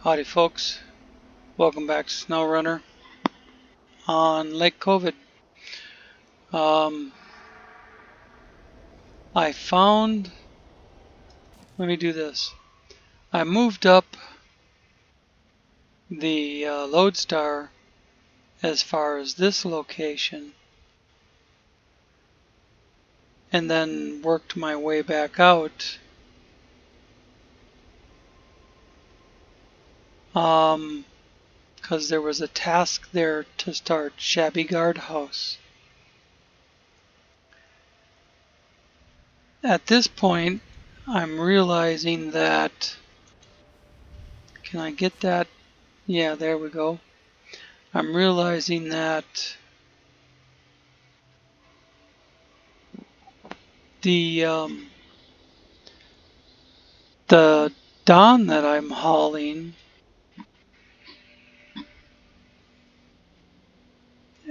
Howdy folks, welcome back to SnowRunner on Lake Kovd. I found, let me do this. I moved up the lodestar as far as this location and then worked my way back out. Because there was a task there to start Shabby Guardhouse. At this point, I'm realizing that, can I get that? Yeah, there we go. I'm realizing that the Don that I'm hauling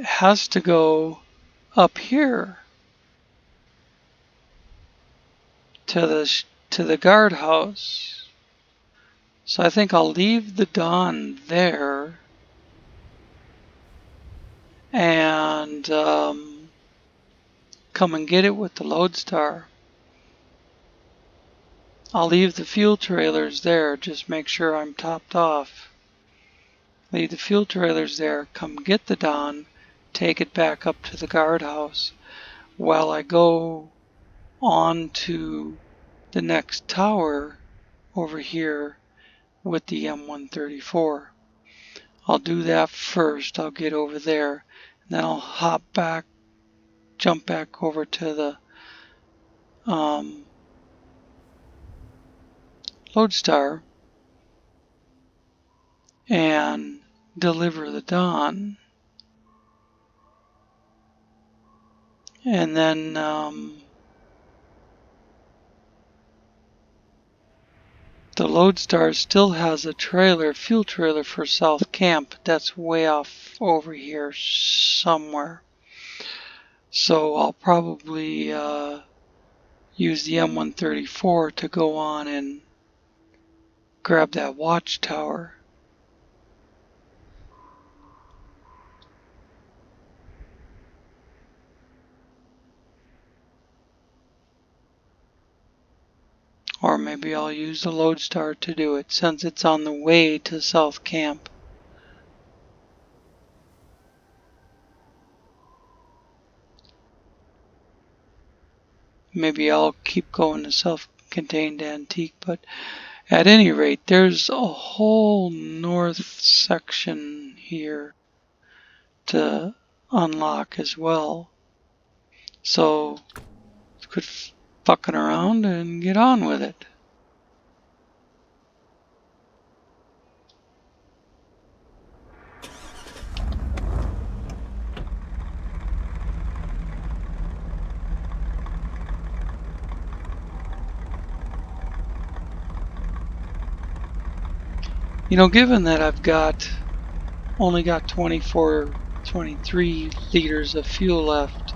has to go up here to the guardhouse. So I think I'll leave the Don there and come and get it with the lodestar. I'll leave the fuel trailers there, just make sure I'm topped off. Leave the fuel trailers there, come get the Don, take it back up to the guardhouse while I go on to the next tower over here with the M134. I'll do that first. I'll get over there, and then I'll hop back, jump back over to the lodestar and deliver the Don. And then the lodestar still has a trailer, fuel trailer for South Camp. That's way off over here somewhere. So I'll probably use the M134 to go on and grab that watchtower. Or maybe I'll use the lodestar to do it since it's on the way to South Camp. Maybe I'll keep going to self-contained antique, but at any rate, there's a whole north section here to unlock as well. So, quit fucking around and get on with it. You know, given that I've only got 23 liters of fuel left,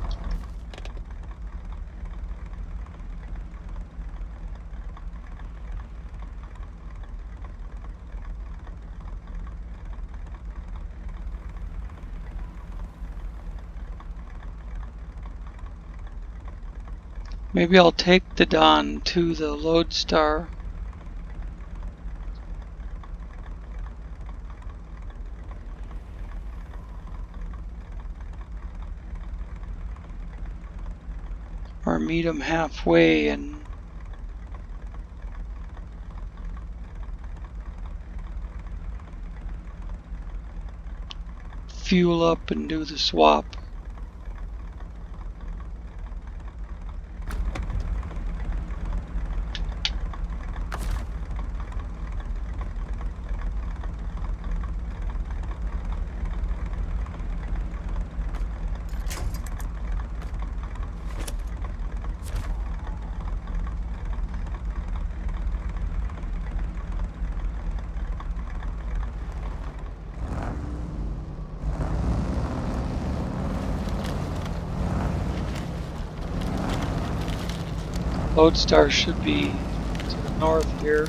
maybe I'll take the Don to the lodestar. Or meet him halfway and fuel up and do the swap. Lodestar should be to the north here.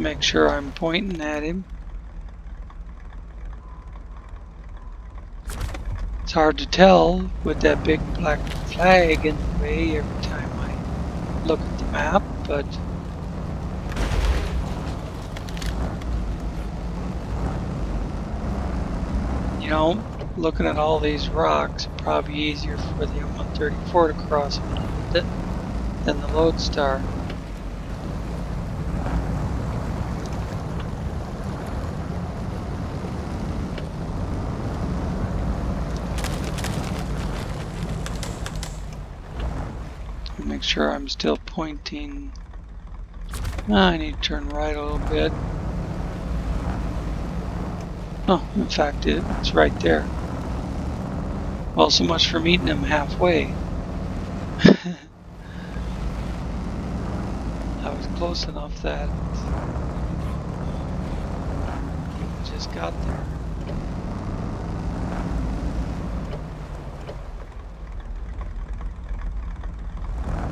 make sure I'm pointing at him. It's hard to tell with that big black flag in the way every time I look at the map, but you know, looking at all these rocks, probably easier for the M134 to cross them a little bit than the Lodestar. Make sure I'm still pointing. I need to turn right a little bit. Oh, in fact, it's right there. Well, so much for meeting him halfway. I was close enough that he just got there.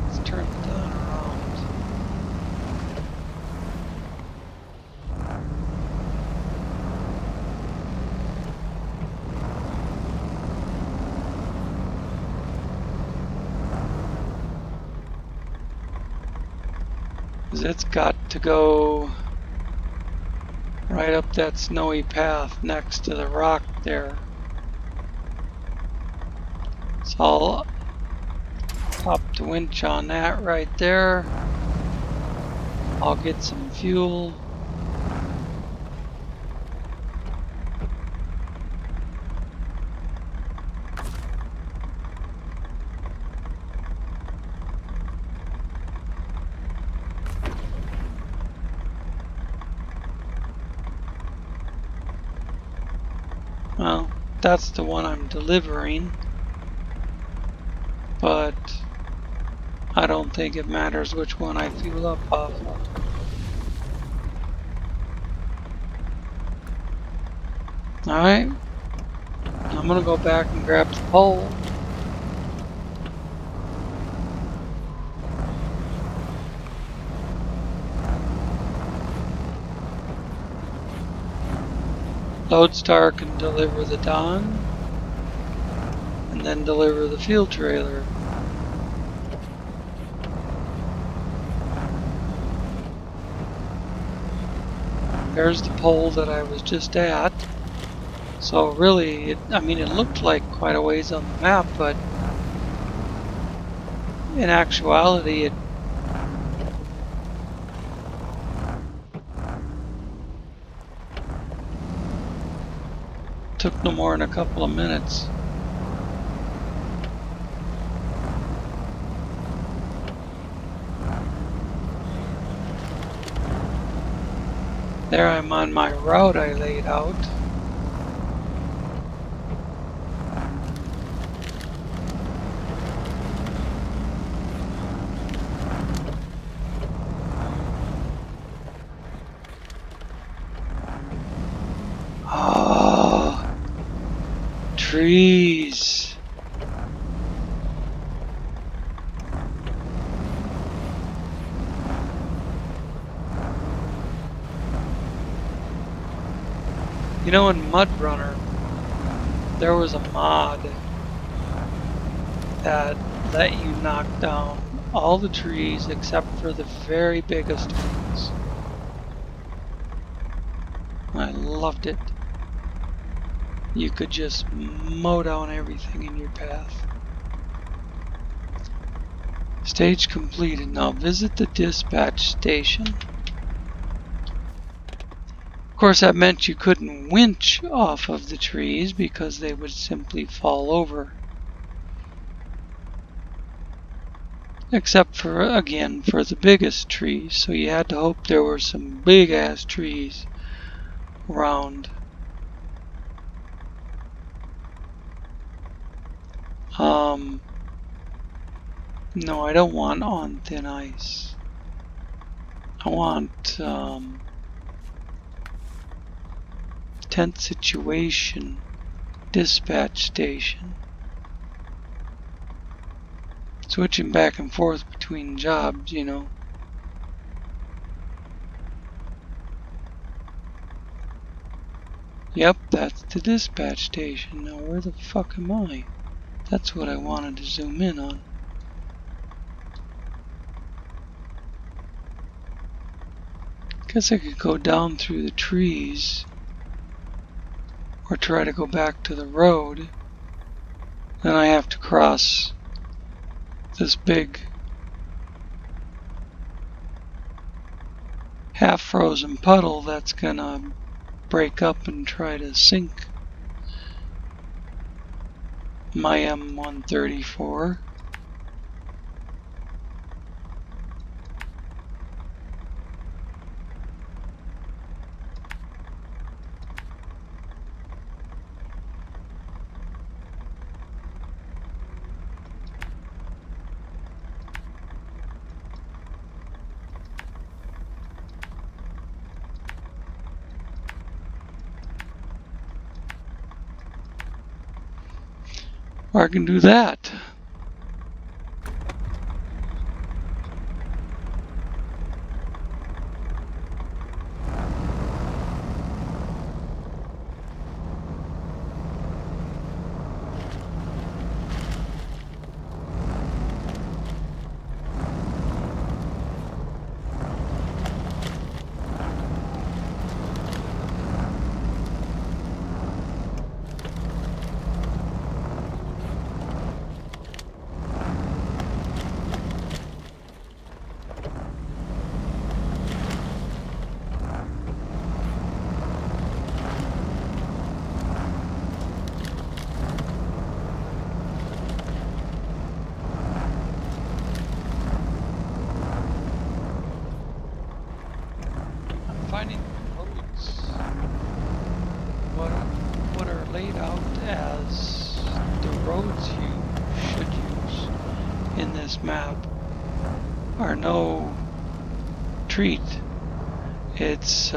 Let's turn the gun around. It's got to go right up that snowy path next to the rock there. So I'll pop the winch on that right there. I'll get some fuel. Well, that's the one I'm delivering, but I don't think it matters which one I fuel up off of. Alright, I'm gonna go back and grab the pole. Lodestar can deliver the Dawn, and then deliver the fuel trailer. There's the pole that I was just at. So really, it looked like quite a ways on the map, but in actuality, it took no more than a couple of minutes. There I'm on my route I laid out. Oh, trees. You know, in MudRunner, there was a mod that let you knock down all the trees except for the very biggest ones. I loved it. You could just mow down everything in your path. Stage completed. Now visit the dispatch station. Of course, that meant you couldn't winch off of the trees because they would simply fall over. Except for, again, for the biggest trees. So you had to hope there were some big ass trees around. No, I don't want on thin ice. I want tent situation, dispatch station. Switching back and forth between jobs, you know. Yep, that's the dispatch station. Now where the fuck am I? That's what I wanted to zoom in on. Guess I could go down through the trees or try to go back to the road. Then I have to cross this big half-frozen puddle that's gonna break up and try to sink my M134. Or I can do that. Finding roads, what are laid out as the roads you should use in this map are no treat. It's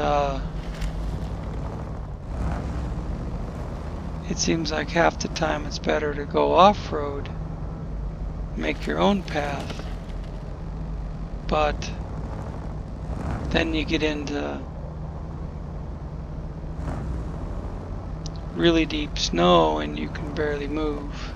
it seems like half the time it's better to go off-road, make your own path, but then you get into really deep snow and you can barely move.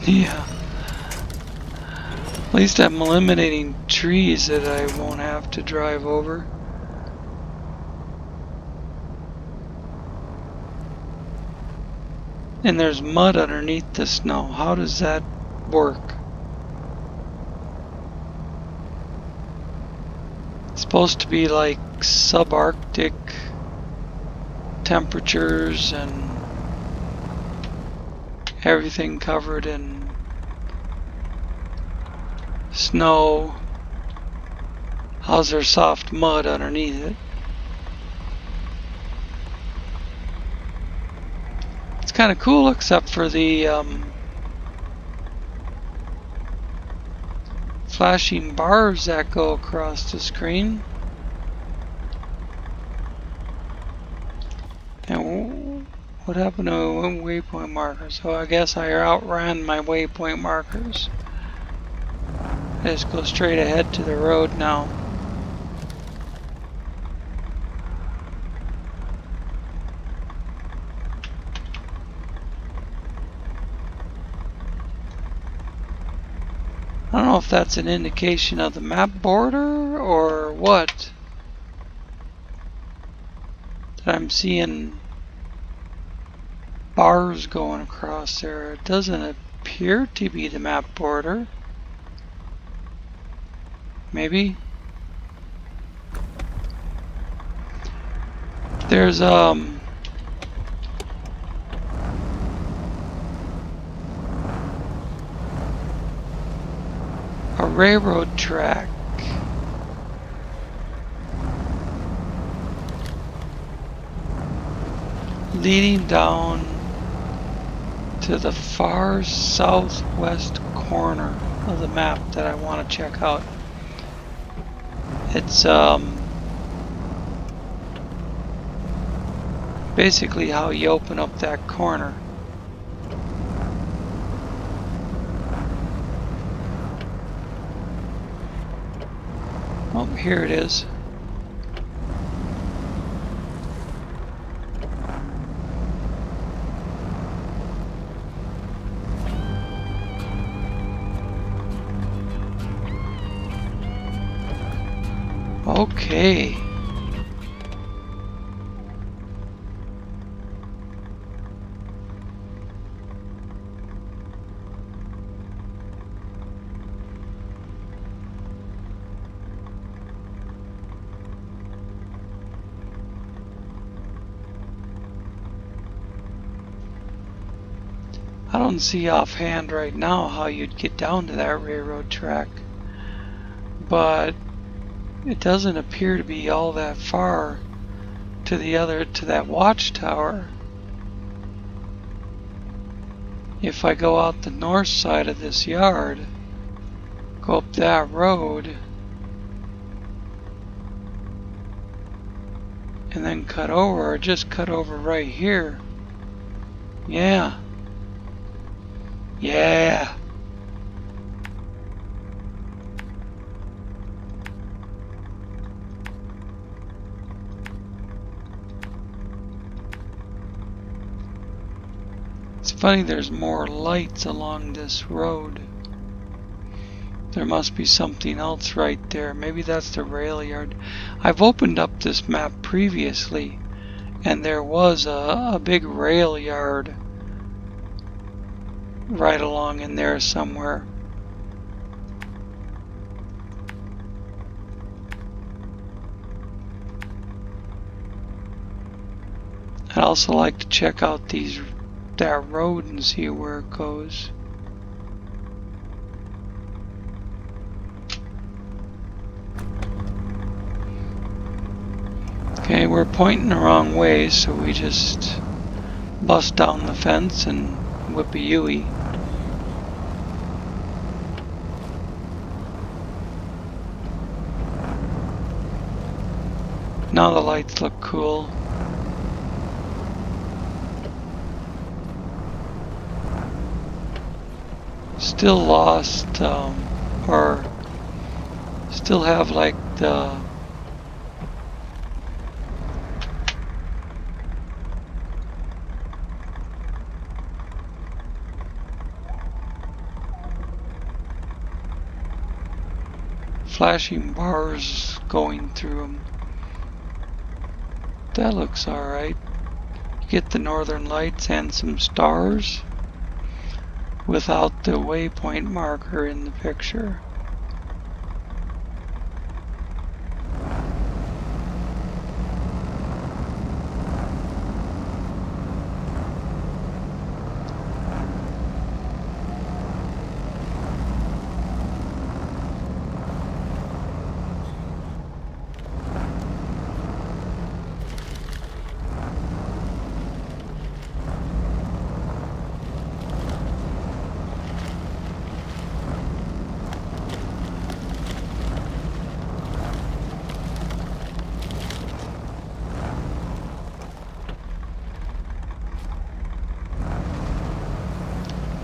Yeah. At least I'm eliminating trees that I won't have to drive over. And there's mud underneath the snow. How does that work? It's supposed to be like subarctic temperatures and everything covered in snow. How's there soft mud underneath it? It's kind of cool, except for the flashing bars that go across the screen. And what happened to waypoint markers? So I guess I outran my waypoint markers. I just go straight ahead to the road now. I don't know if that's an indication of the map border or what. That I'm seeing bars going across there. It doesn't appear to be the map border. Maybe. There's a railroad track leading down to the far southwest corner of the map that I want to check out. It's basically how you open up that corner. Oh, here it is. Okay. I don't see offhand right now how you'd get down to that railroad track, but it doesn't appear to be all that far to that watchtower. If I go out the north side of this yard, go up that road, and then cut over, or just cut over right here. Yeah. Yeah. It's funny, there's more lights along this road. There must be something else right there. Maybe that's the rail yard. I've opened up this map previously, and there was a big rail yard right along in there somewhere. I'd also like to check out that road and see where it goes. Okay, we're pointing the wrong way, so we just bust down the fence and whippy-yoo-y. Now the lights look cool. Still lost, or still have like the flashing bars going through them. That looks alright. You get the northern lights and some stars without the waypoint marker in the picture.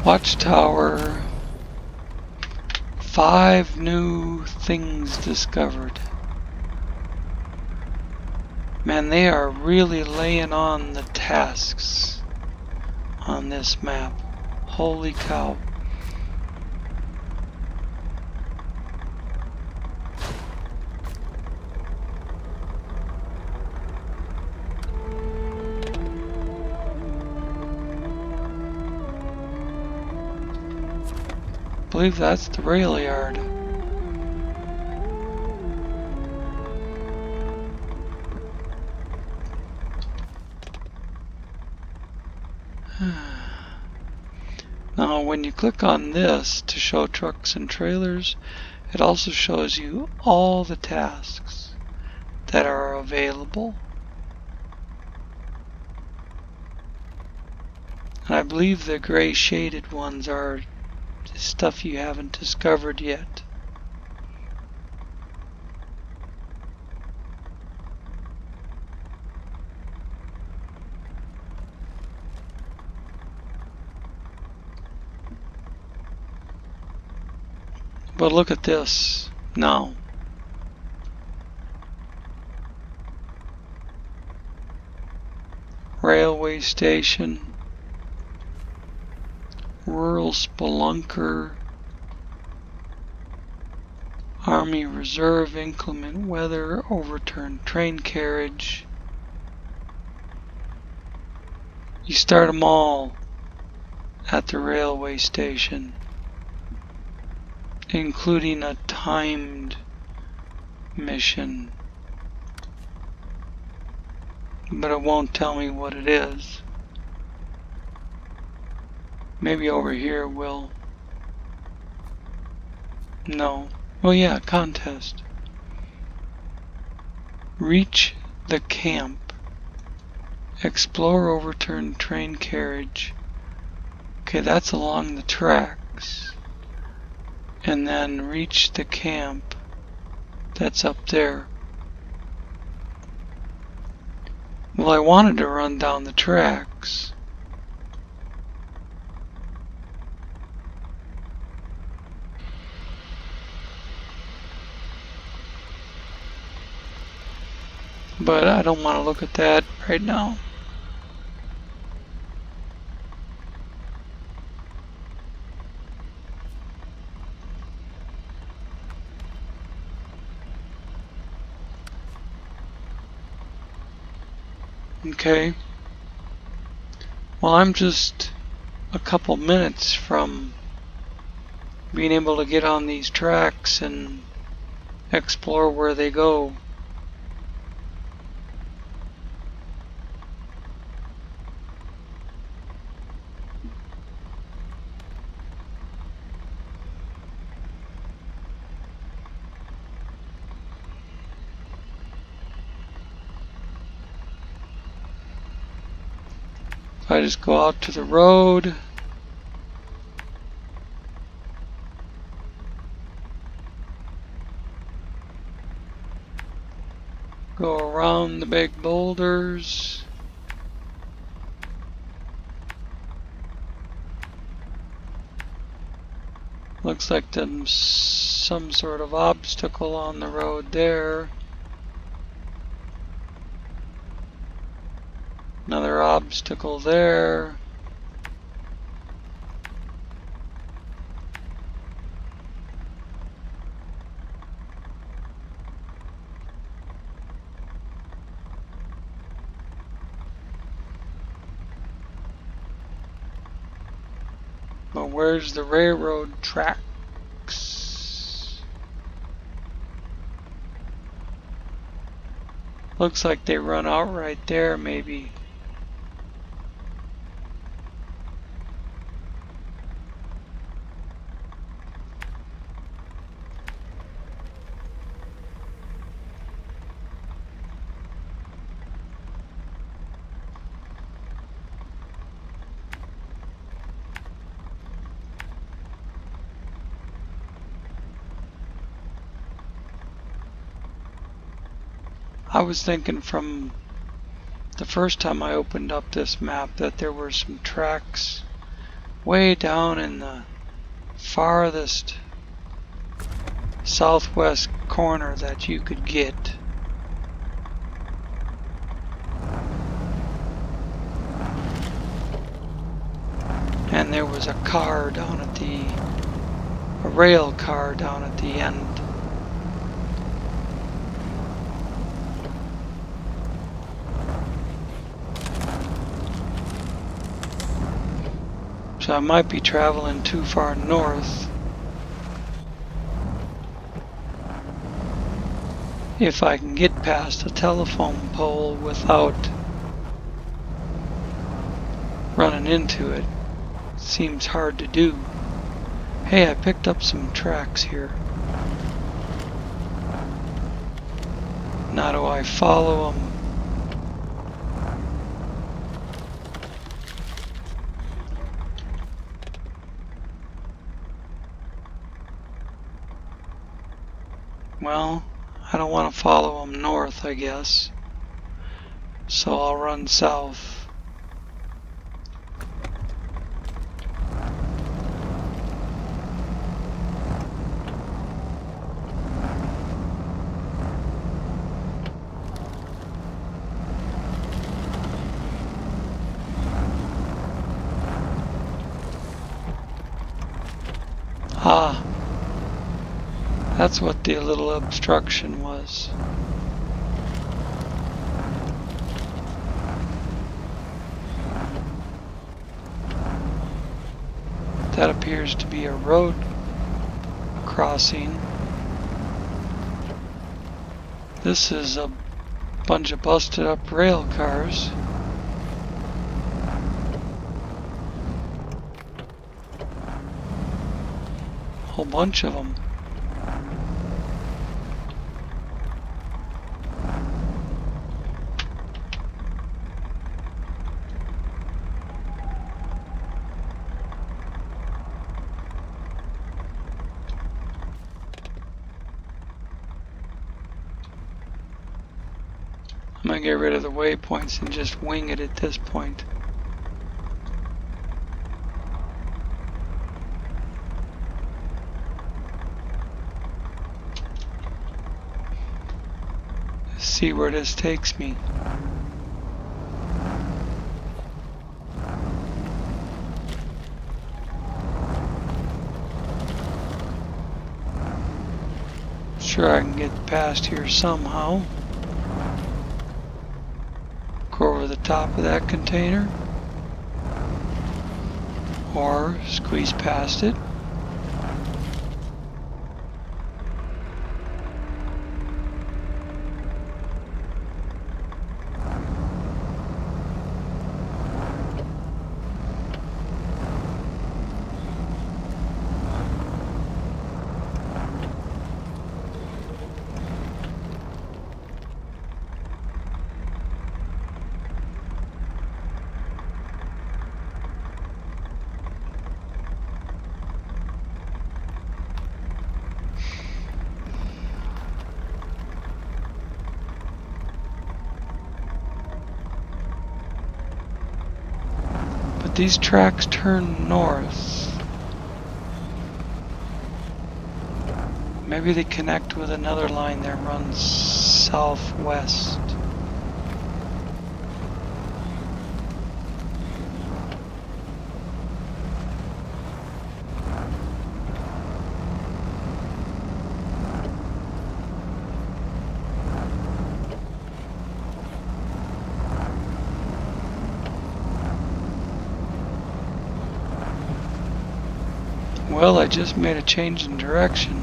Watchtower. 5 new things discovered. Man, they are really laying on the tasks on this map. Holy cow. I believe that's the rail yard. Now when you click on this to show trucks and trailers, it also shows you all the tasks that are available. And I believe the gray shaded ones are stuff you haven't discovered yet. But look at this now. Railway station, rural spelunker, Army Reserve, inclement weather, overturned train carriage. You start them all at the railway station, including a timed mission. But it won't tell me what it is. Maybe over here it will. No. Oh yeah, contest. Reach the camp. Explore overturned train carriage. Okay, that's along the tracks. And then reach the camp. That's up there. Well, I wanted to run down the tracks. But I don't want to look at that right now. Okay. Well, I'm just a couple minutes from being able to get on these tracks and explore where they go. If I just go out to the road, go around the big boulders, looks like there's some sort of obstacle on the road there. Another obstacle there. But where's the railroad tracks? Looks like they run out right there, maybe. I was thinking from the first time I opened up this map that there were some tracks way down in the farthest southwest corner that you could get. And there was a car down at a rail car down at the end. So I might be traveling too far north if I can get past a telephone pole without running into it. Seems hard to do. Hey, I picked up some tracks here. Now do I follow them? Well, I don't want to follow them north, I guess. So I'll run south. That's what the little obstruction was. That appears to be a road crossing. This is a bunch of busted up rail cars. A whole bunch of them. I'm going to get rid of the waypoints and just wing it at this point. See where this takes me. Sure, I can get past here somehow. Go over the top of that container, or squeeze past it. These tracks turn north. Maybe they connect with another line that runs southwest. Well, I just made a change in direction.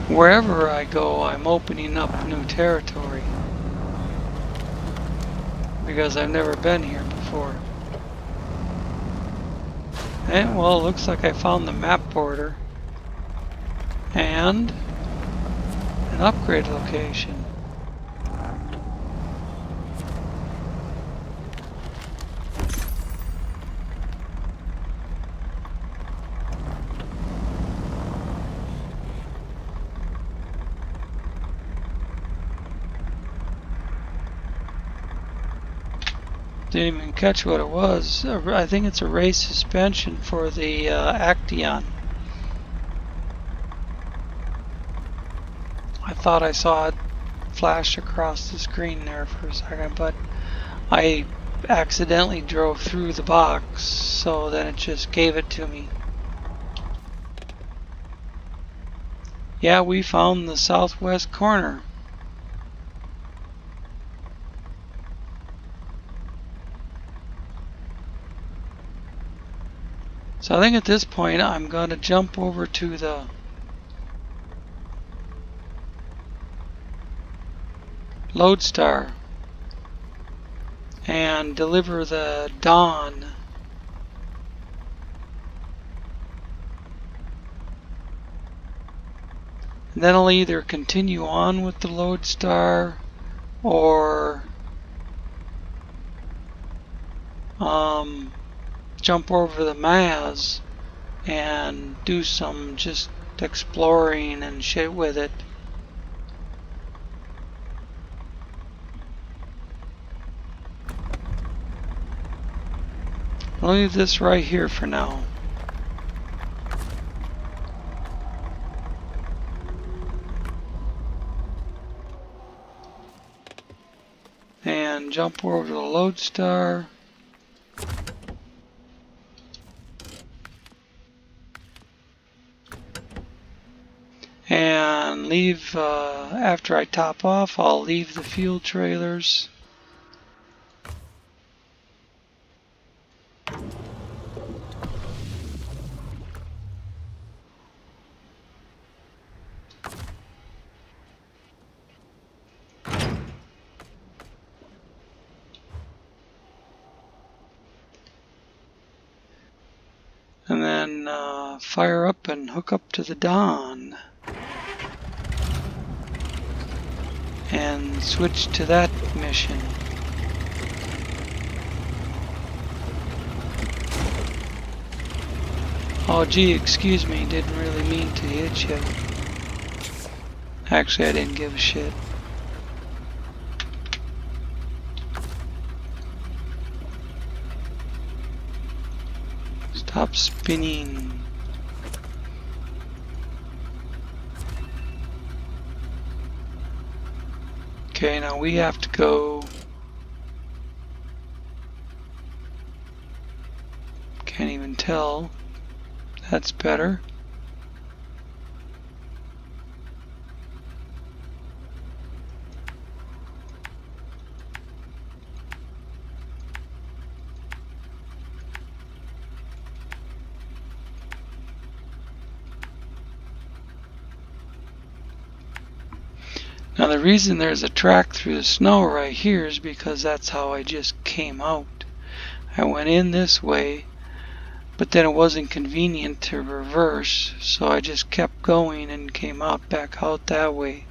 Wherever I go, I'm opening up new territory. Because I've never been here before. And, well, it looks like I found the map border. And an upgrade location. Didn't even catch what it was. I think it's a race suspension for the Action. I thought I saw it flash across the screen there for a second, but I accidentally drove through the box, so then it just gave it to me. Yeah, we found the southwest corner. So I think at this point I'm going to jump over to the Lodestar and deliver the Dawn. And then I'll either continue on with the Lodestar or jump over the Maz and do some just exploring and shit with it. I'll leave this right here for now. jump over to the lodestar. And leave, after I top off, I'll leave the fuel trailers. And then fire up and hook up to the Dawn. And switch to that mission. Oh gee, excuse me, didn't really mean to hit you. Actually, I didn't give a shit. Stop spinning. Okay, now we have to go. Can't even tell. That's better. Now the reason there's a track through the snow right here is because that's how I just came out. I went in this way, but then it wasn't convenient to reverse, so I just kept going and came out back out that way.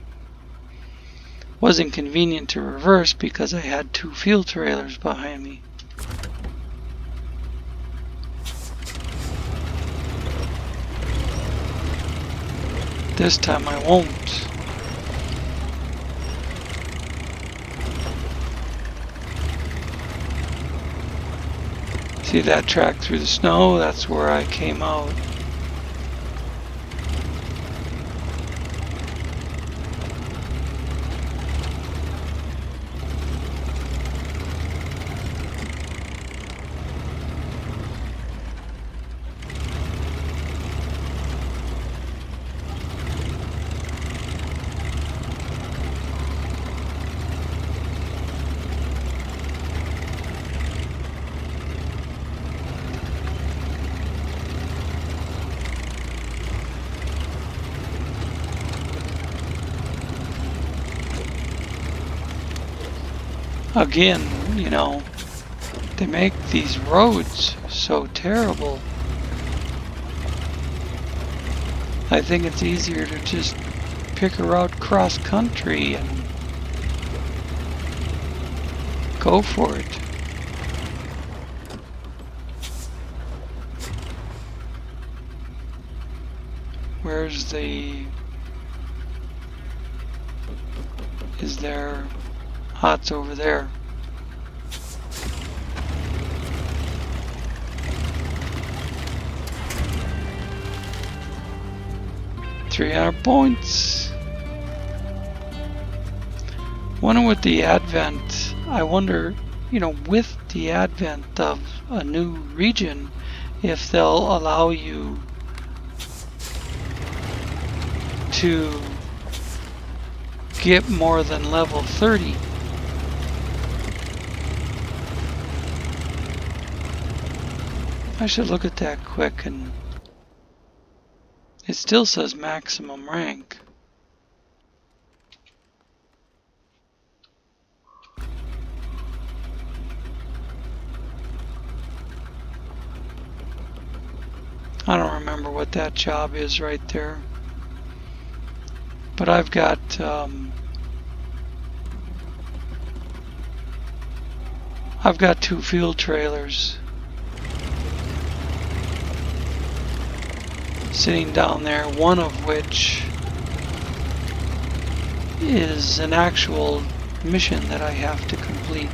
Wasn't convenient to reverse because I had 2 fuel trailers behind me. This time I won't. See that track through the snow? That's where I came out. Again, you know, they make these roads so terrible. I think it's easier to just pick a route cross country and go for it. Where's the... Is there... It's over there. £300. Wonder with the advent, I wonder, you know, with the advent of a new region, if they'll allow you to get more than level 30. I should look at that quick, and it still says maximum rank. I don't remember what that job is right there, but I've got I've got 2 field trailers sitting down there, one of which is an actual mission that I have to complete.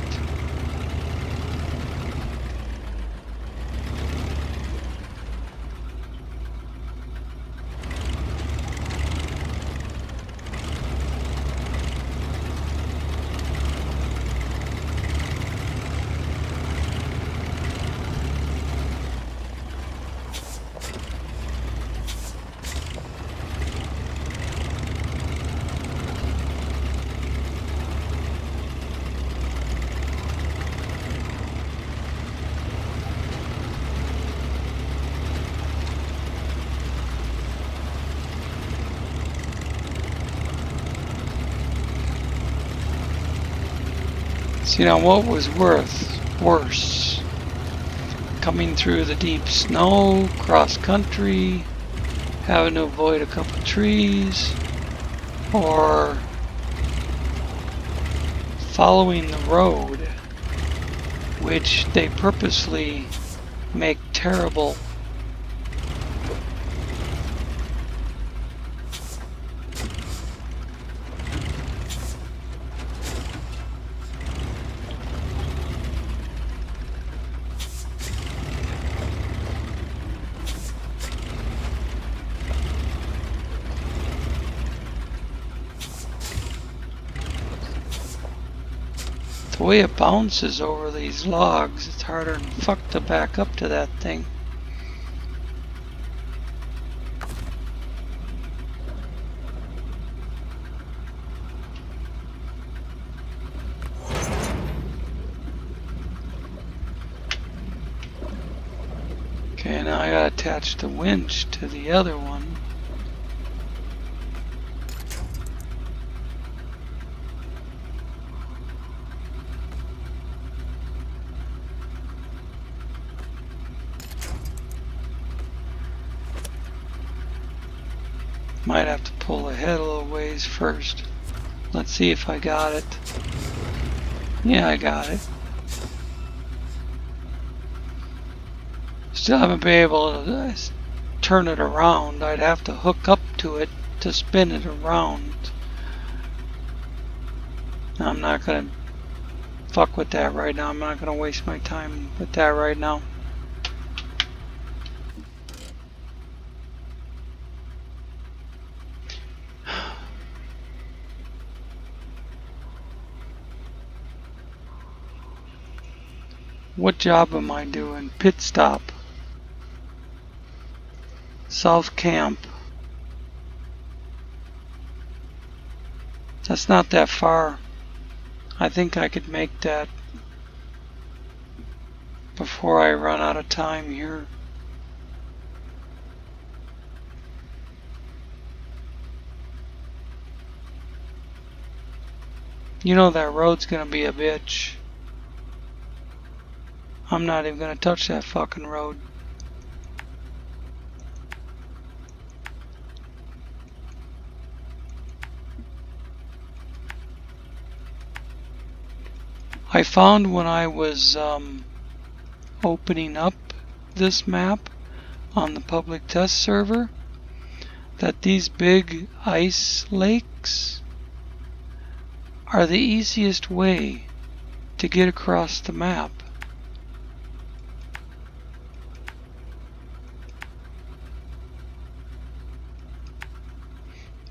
See, now what was worse? Coming through the deep snow, cross country, having to avoid a couple trees, or following the road, which they purposely make terrible. The way it bounces over these logs, it's harder than fuck to back up to that thing. Okay, now I gotta attach the winch to the other one. Might have to pull ahead a little ways first. Let's see if I got it. Yeah, I got it. Still haven't been able to turn it around. I'd have to hook up to it to spin it around. I'm not gonna fuck with that right now. I'm not gonna waste my time with that right now. What job am I doing? Pit stop. South Camp. That's not that far. I think I could make that before I run out of time here. You know that road's gonna be a bitch. I'm not even gonna touch that fucking road. I found when I was opening up this map on the public test server that these big ice lakes are the easiest way to get across the map.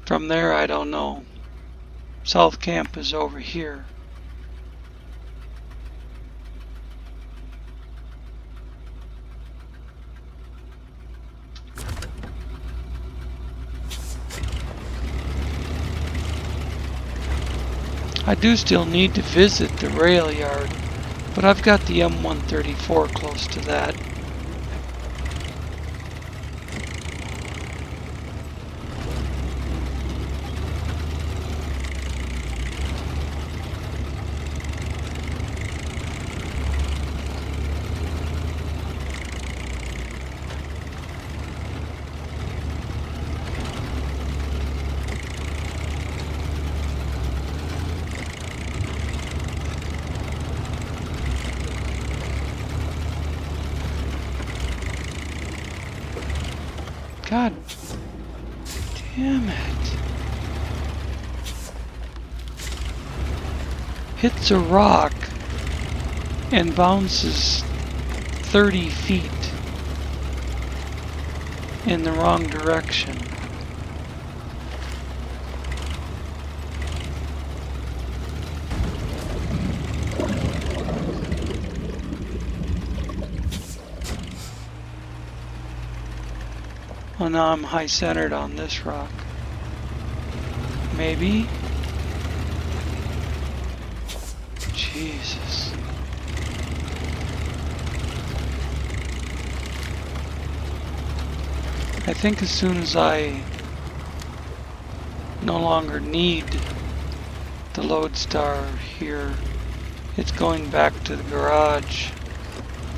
From there, I don't know. South Camp is over here. I do still need to visit the rail yard, but I've got the M134 close to that. God damn it. Hits a rock and bounces 30 feet in the wrong direction. Well, now I'm high centered on this rock. Maybe? Jesus. I think as soon as I no longer need the lodestar here, It's going back to the garage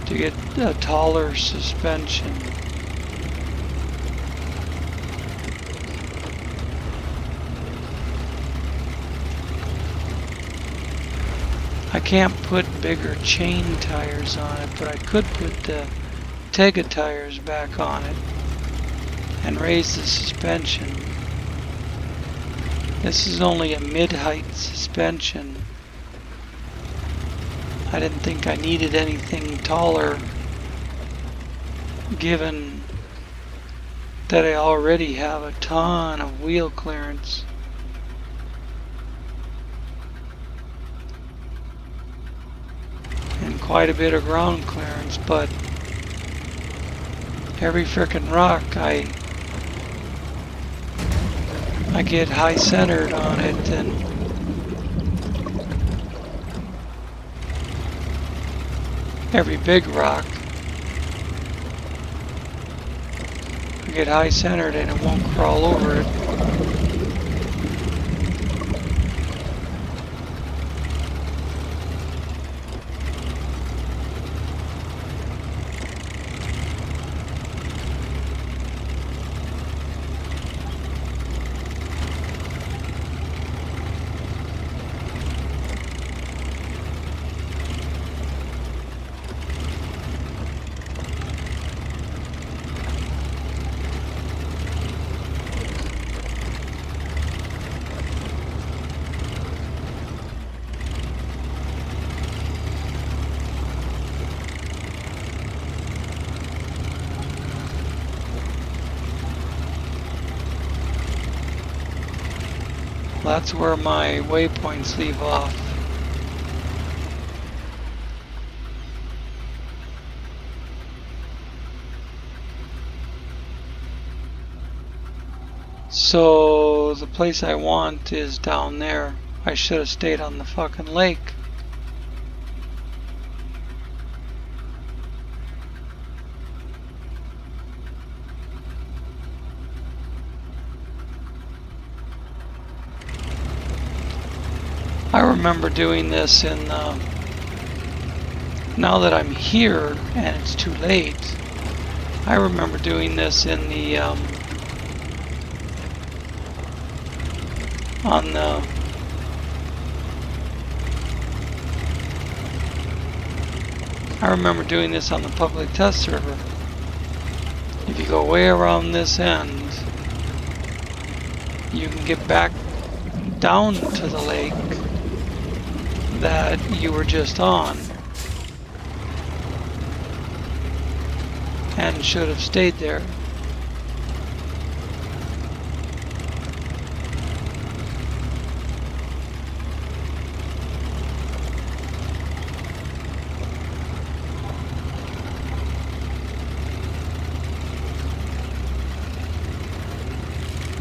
to get a taller suspension. I can't put bigger chain tires on it, but I could put the Tega tires back on it and raise the suspension. This is only a mid-height suspension. I didn't think I needed anything taller, given that I already have a ton of wheel clearance. And quite a bit of ground clearance, but every frickin' rock I get high centered on it, and every big rock I get high centered and it won't crawl over it. That's where my waypoints leave off. So the place I want is down there. I should have stayed on the fucking lake. I remember doing this in, now that I'm here and it's too late, I remember doing this in the, I remember doing this on the public test server. If you go way around this end, you can get back down to the lake that you were just on and should have stayed there.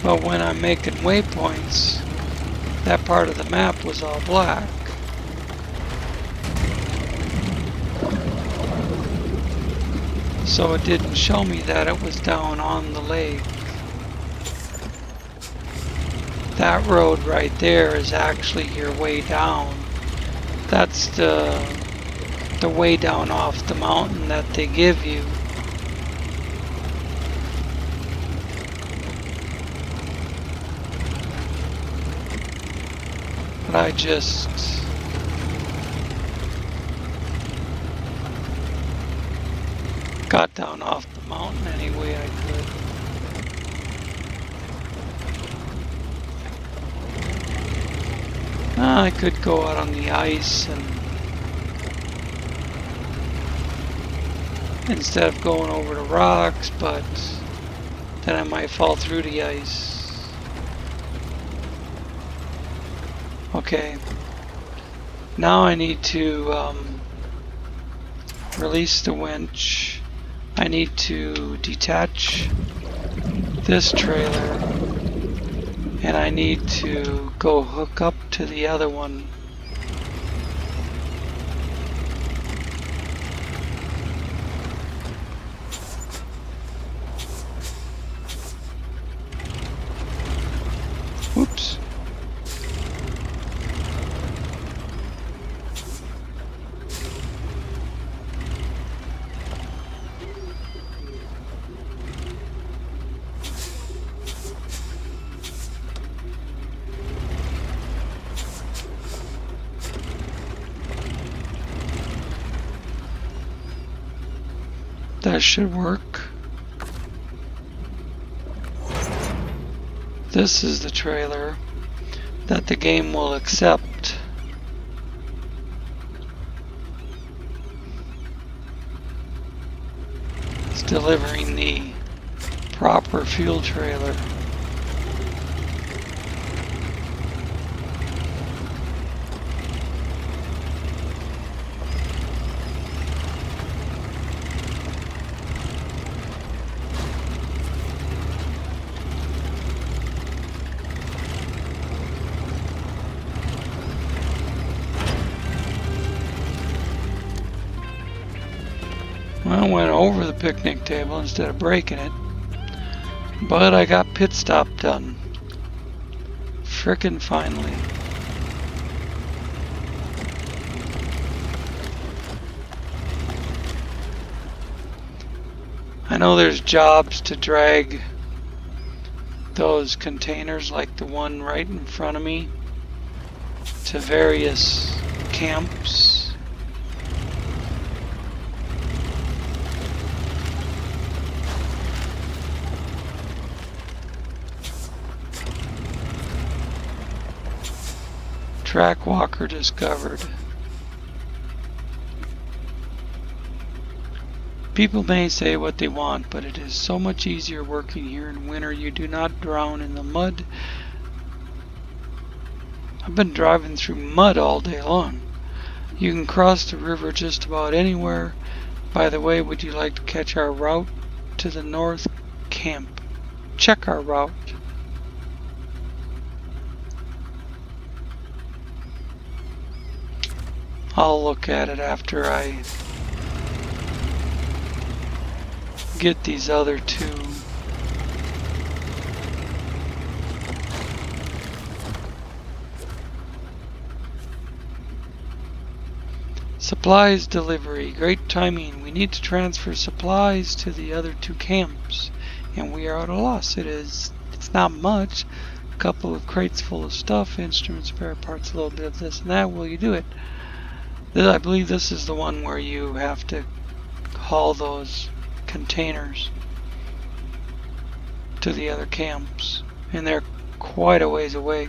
But when I'm making waypoints, that part of the map was all black. So it didn't show me that it was down on the lake. That road right there is actually your way down. That's the way down off the mountain that they give you. But I just got down off the mountain any way I could. I could go out on the ice and instead of going over the rocks, but then I might fall through the ice. Okay, now I need to release the winch. I need to detach this trailer and I need to go hook up to the other one. Whoops. That should work. This is the trailer that the game will accept. It's delivering the proper fuel trailer. I went over the picnic table instead of breaking it, but I got pit stop done. Frickin' finally. I know there's jobs to drag those containers like the one right in front of me to various camps. Track walker discovered. People may say what they want, but it is so much easier working here in winter. You do not drown in the mud. I've been driving through mud all day long. You can cross the river just about anywhere. By the way, would you like to catch our route to the north camp? Check our route. I'll look at it after I get these other two. Supplies delivery. Great timing. We need to transfer supplies to the other two camps, and we are at a loss. It's not much. A couple of crates full of stuff, instruments, spare parts, a little bit of this and that. Will you do it? I believe this is the one where you have to haul those containers to the other camps, and they're quite a ways away.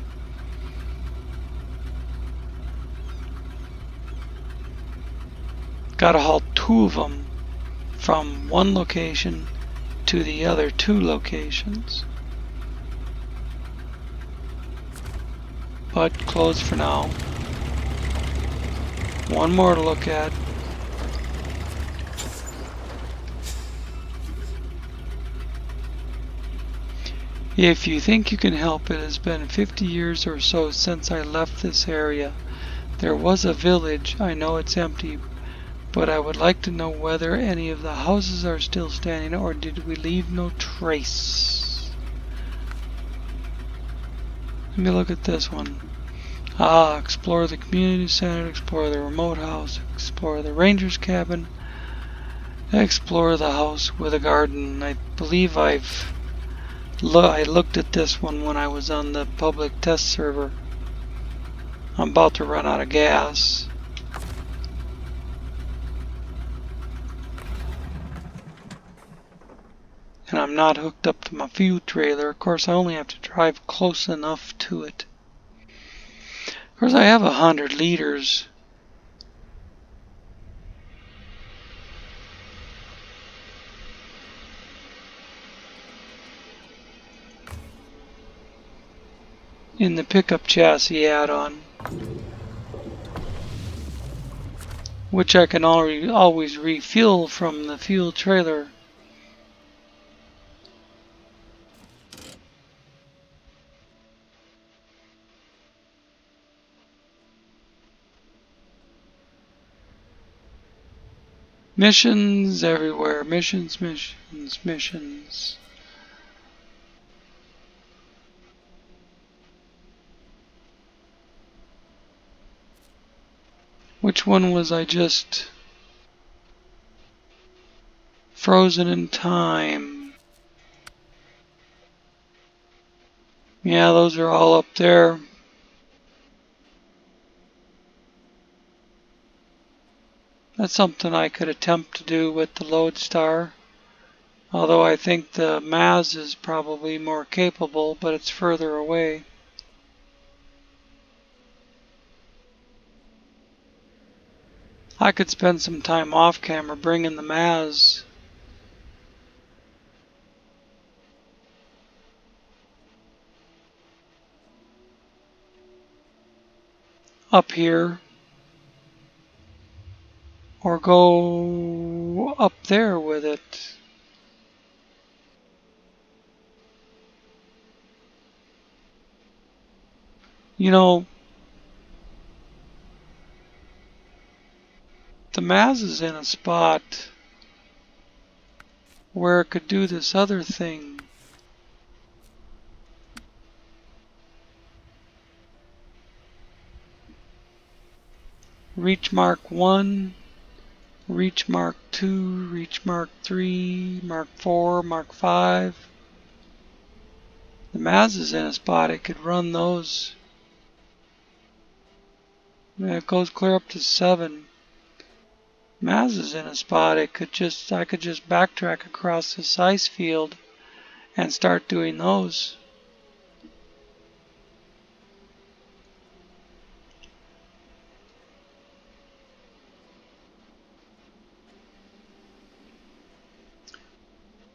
Gotta haul two of them from one location to the other two locations. But closed for now. One more to look at. If you think you can help, it has been 50 years or so since I left this area. There was a village. I know it's empty, but I would like to know whether any of the houses are still standing, or did we leave no trace? Let me look at this one. Explore the community center, explore the remote house, explore the ranger's cabin, explore the house with a garden. I believe I looked at this one when I was on the public test server. I'm about to run out of gas. And I'm not hooked up to my fuel trailer. Of course, I only have to drive close enough to it. Of course, I have 100 liters. In the pickup chassis add-on, which I can always refuel from the fuel trailer. Missions everywhere. Missions, missions, missions. Which one was I just frozen in time? Yeah, those are all up there. That's something I could attempt to do with the Lodestar. Although I think the Maz is probably more capable, but it's further away. I could spend some time off camera bringing the Maz up here, or go up there with it. You know, the Maz is in a spot where it could do this other thing. Reach Mark 1, reach Mark 2, reach Mark 3, Mark 4, Mark 5. The Maz is in a spot it could run those. It goes clear up to 7. Maz is in a spot I could just backtrack across this ice field and start doing those.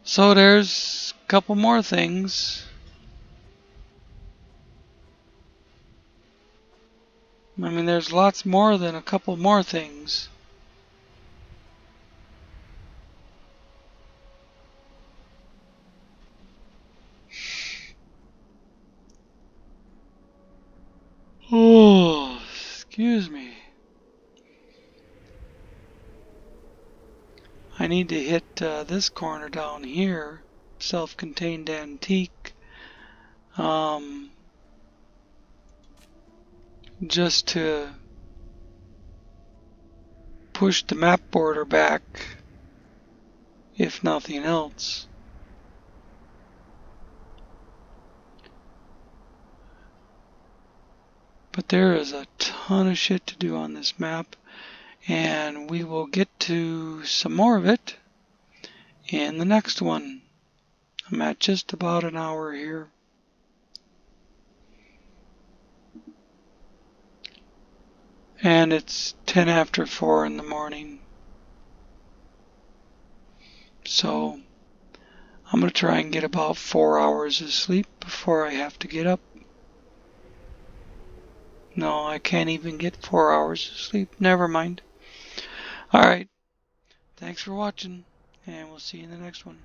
So there's a couple more things. I mean, there's lots more than a couple more things. Oh, excuse me. I need to hit this corner down here, self-contained antique, just to push the map border back, if nothing else. But there is a ton of shit to do on this map, and we will get to some more of it in the next one. I'm at just about an hour here. And it's 10 after 4 in the morning. So I'm going to try and get about 4 hours of sleep before I have to get up. No, I can't even get 4 hours of sleep. Never mind. Alright. Thanks for watching, and we'll see you in the next one.